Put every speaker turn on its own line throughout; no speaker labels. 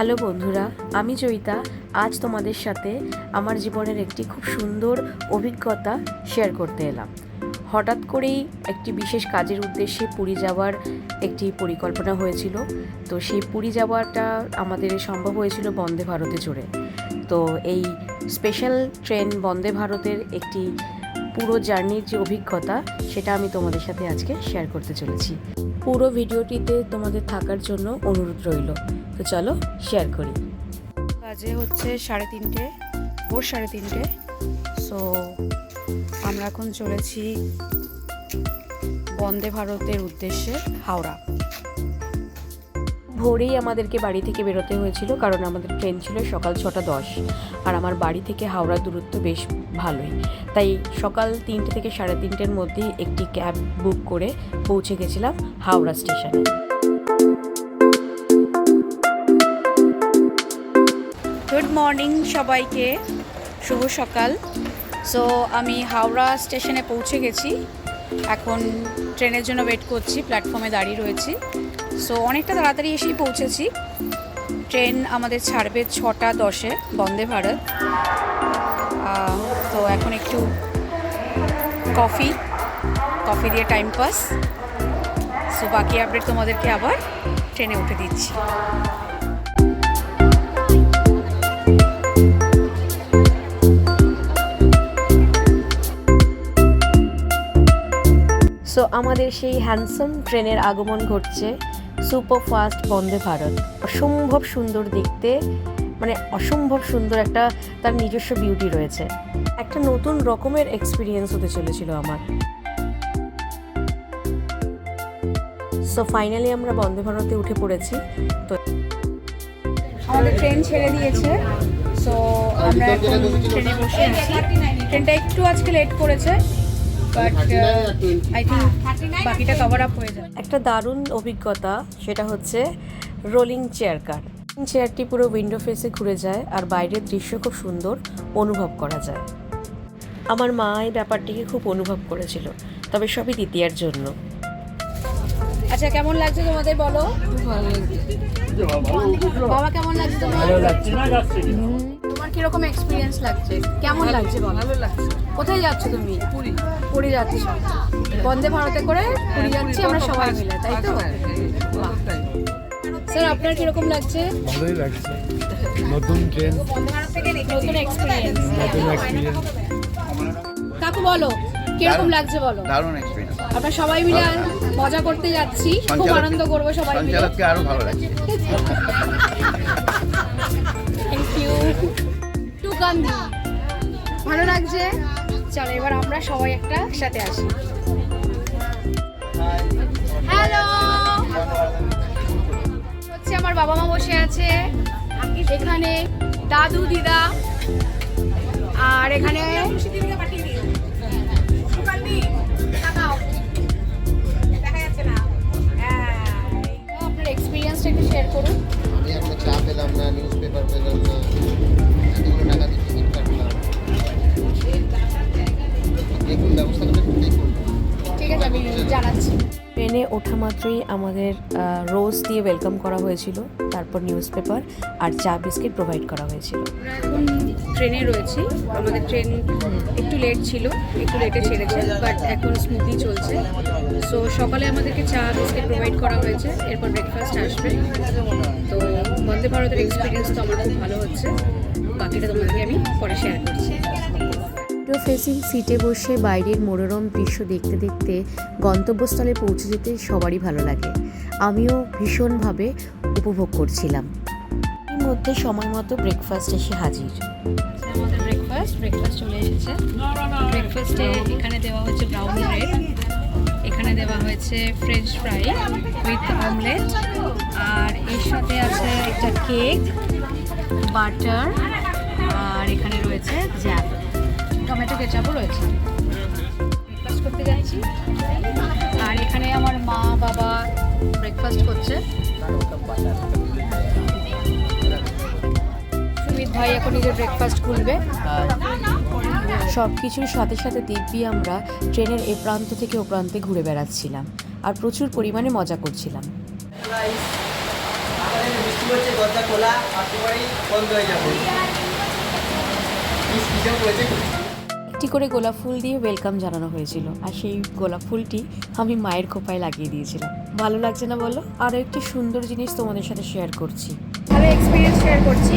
Hello বন্ধুরা, আমি জয়িতা। আজ তোমাদের সাথে আমার জীবনের একটি খুব সুন্দর অভিজ্ঞতা শেয়ার করতে এলাম। হঠাৎ করেই একটি বিশেষ কাজের উদ্দেশ্যে পুরী যাওয়ার একটি পরিকল্পনা হয়েছিল। তো সেই পুরী যাওয়াটা আমাদের সম্ভব হয়েছিল বন্দে ভারতে চড়ে। তো এই স্পেশাল ট্রেন বন্দে ভারতের একটি পুরো জার্নির যে অভিজ্ঞতা, সেটা আমি তোমাদের সাথে আজকে শেয়ার করতে চলেছি। পুরো ভিডিওটিতে তোমাদের থাকার জন্য অনুরোধ রইল। তো চলো শেয়ার করি। বাজে হচ্ছে 3:30, ভোর 3:30। সো আমরা এখন চলেছি বন্দে ভারতের উদ্দেশ্যে হাওড়া। ভোরেই আমাদেরকে বাড়ি থেকে বেরোতে হয়েছিল, কারণ আমাদের ট্রেন ছিল সকাল 6:10, আর আমার বাড়ি থেকে হাওড়ার দূরত্ব বেশ ভালোই। তাই সকাল 3টে থেকে 3:30-র মধ্যে একটি ক্যাব বুক করে পৌঁছে গেছিলাম হাওড়া স্টেশনে। গুড মর্নিং সবাইকে, শুভ সকাল। সো আমি হাওড়া স্টেশনে পৌঁছে গেছি। এখন ট্রেনের জন্য ওয়েট করছি, প্ল্যাটফর্মে দাঁড়িয়ে রয়েছি। সো অনেকটা তাড়াতাড়ি এসেই পৌঁছেছি। ট্রেন আমাদের ছাড়বে 6:10-এ বন্দে ভারত। তো এখন একটু কফি দিয়ে টাইম পাস। সো বাকি আপডেট তোমাদেরকে আবার ট্রেনে উঠে দিচ্ছি। সো আমাদের সেই হ্যান্ডসাম ট্রেনের আগমন ঘটছে, সুপার ফাস্ট বন্দে ভারত। অসম্ভব সুন্দর দেখতে, মানে অসম্ভব সুন্দর, একটা তার নিজস্ব বিউটি রয়েছে। একটা নতুন রকমের এক্সপিরিয়েন্স হতে চলেছিল আমার। সো ফাইনালি আমরা বন্দে ভারতে উঠে পড়েছি। তো আমাদের ট্রেন ছেড়ে দিয়েছে। সো আমরা এখন ট্রেনে বসে আছি। ট্রেনটা একটু আজকে লেট করেছে, বাট আই থিঙ্ক বাকিটা কভার আপ হয়ে যাবে। একটা দারুণ অভিজ্ঞতা, সেটা হচ্ছে রোলিং চেয়ার কার। চেয়ারটি পুরো উইন্ডো ফেসে ঘুরে যায়, আর বাইরের দৃশ্য খুব সুন্দর অনুভব করা যায়। আমার মা এই ব্যাপারটিকে খুব অনুভব করেছিল, তবে সবই দ্বিতীয়ার জন্য। আচ্ছা, কেমন লাগছে তোমাদের বলো? বাবা, কেমন লাগছে তোমার? তোমার কিরকম এক্সপিরিয়েন্স লাগছে? কেমন লাগছে বলো? ভালো লাগছে। কোথায় যাচ্ছ তুমি? পুরী যাচ্ছ। বন্দে ভারতে করে পুরী যাচ্ছি আমরা সবাই মিলে, তাই তো? স্যার, আপনার কিরকম লাগছে?
ভালোই লাগছে। নতুন ট্রেন,
নতুন এক্সপিরিয়েন্স। কাকু বলো, কিরকম লাগছে বলো?
দারুণ এক্সপেরিয়েন্স।
আমরা সবাই মিলে মজা করতে যাচ্ছি, খুব আনন্দ করবো সবাই মিলে।
সঞ্চালককে আরো ভালো লাগছে।
Thank you to Gandhi. ভালো লাগছে। চলো এবার আমরা সবাই একটা সাথে আসি। হ্যালো, হচ্ছে আমার বাবা মা বসে আছে এখানে, দাদু দিদা, আর এখানে আপনার এক্সপিরিয়েন্সটা একটু শেয়ার করুন।
আমি একটা চা পেলাম না, নিউজ পেপার পেলাম না, এতগুলো টাকা দিয়ে টিকিট কাটলাম। দেখুন, ব্যবস্থা করতে দেখুন।
ঠিক আছে, আমি জানাচ্ছি। ট্রেনে ওঠা মাত্রই আমাদের রোজ দিয়ে ওয়েলকাম করা হয়েছিল, তারপর নিউজ পেপার আর চা বিস্কিট প্রোভাইড করা হয়েছিল। আমরা এখন ট্রেনে রয়েছি। আমাদের ট্রেন একটু লেট ছিল, একটু লেটে ছেড়েছে, বাট এখন স্মুথলি চলছে। সো সকালে আমাদেরকে চা বিস্কিট প্রোভাইড করা হয়েছে, এরপর ব্রেকফাস্ট আসবে। তো বন্দে ভারতের এক্সপিরিয়েন্স তো আমার খুব ভালো হচ্ছে। বাকিটা তোমাদেরকে আমি পরে শেয়ার করছি। ফেসিং সিটে বসে বাইরের মনোরম দৃশ্য দেখতে দেখতে গন্তব্যস্থলে পৌঁছে যেতে সবারই ভালো লাগে। আমিও ভীষণভাবে উপভোগ করছিলাম। এর মধ্যে সময় মতো ব্রেকফাস্ট এসে হাজির। আমাদের ব্রেকফাস্ট চলে এসেছে। ব্রেকফাস্টে এখানে দেওয়া হচ্ছে ব্রাউনি ব্রেড, এখানে দেওয়া হয়েছে ফ্রেঞ্চ ফ্রাই উইথ অমলেট, আর এর সাথে আছে একটা কেক, বাটার, আর এখানে রয়েছে জ্যাম, টমেটো কেচাপও রয়েছে। ব্রেকফাস্ট করতে যাচ্ছি, আর এখানে আমার মা বাবা ব্রেকফাস্ট করছে। সুমিত ভাই এখন নিজের ব্রেকফাস্ট খুলবে। সব কিছুর সাথে সাথে দিব্যি আমরা ট্রেনের এ প্রান্ত থেকে ও প্রান্তে ঘুরে বেড়াচ্ছিলাম, আর প্রচুর পরিমাণে মজা করছিলাম।
হচ্ছে দরজা খোলা আপনি পরেই বন্ধ হয়ে যাবে কিসব হয়েছে
একটি করে গোলাপ ফুল দিয়ে ওয়েলকাম জানানো হয়েছিল, আর সেই গোলাপ ফুলটি আমি মায়ের খোপায় লাগিয়ে দিয়েছিলাম। ভালো লাগছে না বলো? আরও একটি সুন্দর জিনিস তোমাদের সাথে শেয়ার করছি।
ভালো এক্সপিরিয়েন্স শেয়ার করছি।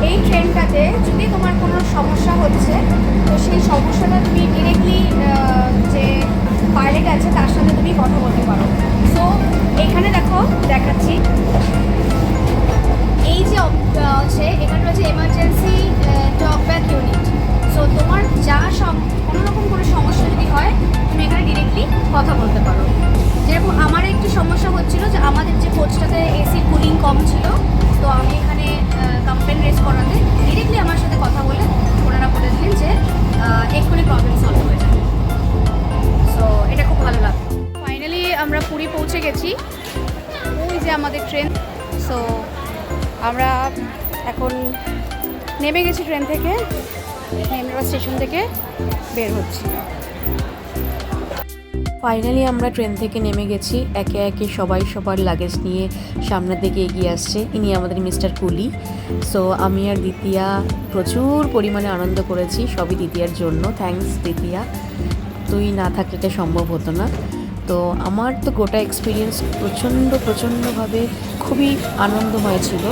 এই ট্রেনটাতে যদি তোমার কোনো সমস্যা হচ্ছে, তো সেই সমস্যাটা তুমি ডিরেক্টলি যে পাইলট আছে তার সাথে তুমি কথা বলতে পারো। সো এখানে দেখো দেখাচ্ছি, এই যে হচ্ছে এখানে রয়েছে এমার্জেন্সি টকব্যাক ইউনিট। সো তোমার যা কোনো রকম কোনো সমস্যা যদি হয় তুমি এখানে ডিরেক্টলি কথা বলতে পারো। যেরকম আমার একটি সমস্যা হচ্ছিল যে আমাদের যে কোচটাতে এসি কুলিং কম ছিল, তো আমি এখানে কমপ্লেন রেজ করাতে ডিরেক্টলি আমার সাথে কথা বলে ওনারা বলে দিলেন যে এক্ষুনি প্রবলেম সলভ হয়ে যাবে। সো এটা খুব ভালো লাগলো। ফাইনালি আমরা পুরী পৌঁছে গেছি, ওই যে আমাদের ট্রেন। সো আমরা এখন নেমে গেছি ট্রেন থেকে, নেমে স্টেশন থেকে বের হচ্ছি।
ফাইনালি আমরা ট্রেন থেকে নেমে গেছি। একে একে সবাই সবার লাগেজ নিয়ে সামনের দিকে এগিয়ে আসছে। ইনি আমাদের মিস্টার কুলি। সো আমি আর দ্বিতীয়া প্রচুর পরিমাণে আনন্দ করেছি, সবই দ্বিতীয়ার জন্য। থ্যাঙ্কস দ্বিতীয়া, তুই না থাকলে এটা সম্ভব হতো না। তো আমার তো গোটা এক্সপিরিয়েন্স প্রচণ্ডভাবে খুবই আনন্দময় ছিল।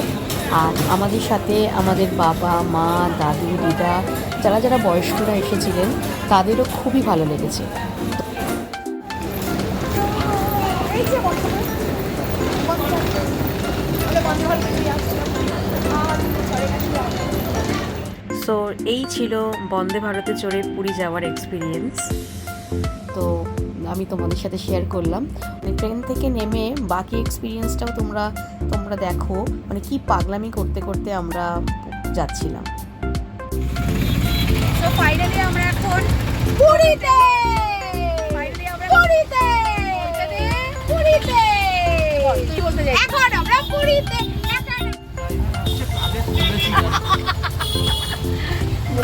আর আমাদের সাথে আমাদের বাবা মা দাদু দিদা যারা যারা বয়স্করা এসেছিলেন তাদেরও খুবই ভালো লেগেছে। সো এই ছিল বন্দে ভারতে চড়ে পুরী যাওয়ার এক্সপিরিয়েন্স। তো আমি তোমাদের সাথে শেয়ার করলাম। ট্রেন থেকে নেমে বাকি এক্সপিরিয়েন্সটাও তোমরা দেখো, মানে কি পাগলামি করতে করতে আমরা যাচ্ছিলাম।
তো ফাইনালি আমরা এখন পুরীতে। এখন আমরা পুরীতে।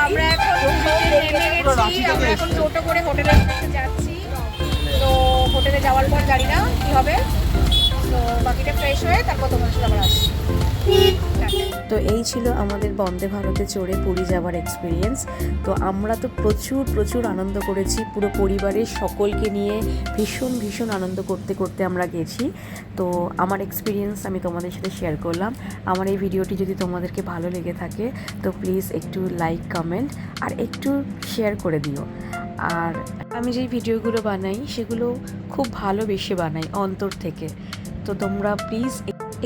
আমরা এখন পুরীতে নেমে গেছি। আমরা এখন টোটো করে হোটেলের কাছে যাচ্ছি। তো হোটেলে যাওয়ার পর জানি না কি হবে, তো বাকিটা ফ্রেশ হয়ে তারপর তোমার সাথে আবার আসছি।
তো এই ছিল আমাদের বন্দে ভারতে চড়ে পুরী যাওয়ার এক্সপিরিয়েন্স। তো আমরা তো প্রচুর আনন্দ করেছি, পুরো পরিবারের সকলকে নিয়ে ভীষণ আনন্দ করতে করতে আমরা গেছি। তো আমার এক্সপিরিয়েন্স আমি তোমাদের সাথে শেয়ার করলাম। আমার এই ভিডিওটি যদি তোমাদেরকে ভালো লেগে থাকে তো প্লিজ একটু লাইক কমেন্ট আর একটু শেয়ার করে দিও। আর আমি যেই ভিডিওগুলো বানাই সেগুলো খুব ভালোবেসে বানাই অন্তর থেকে। তো তোমরা প্লিজ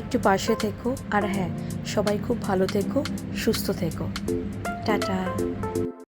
একটু পাশে থেকো। আর হ্যাঁ, সবাই খুব ভালো থেকো, সুস্থ থেকো। টাটা।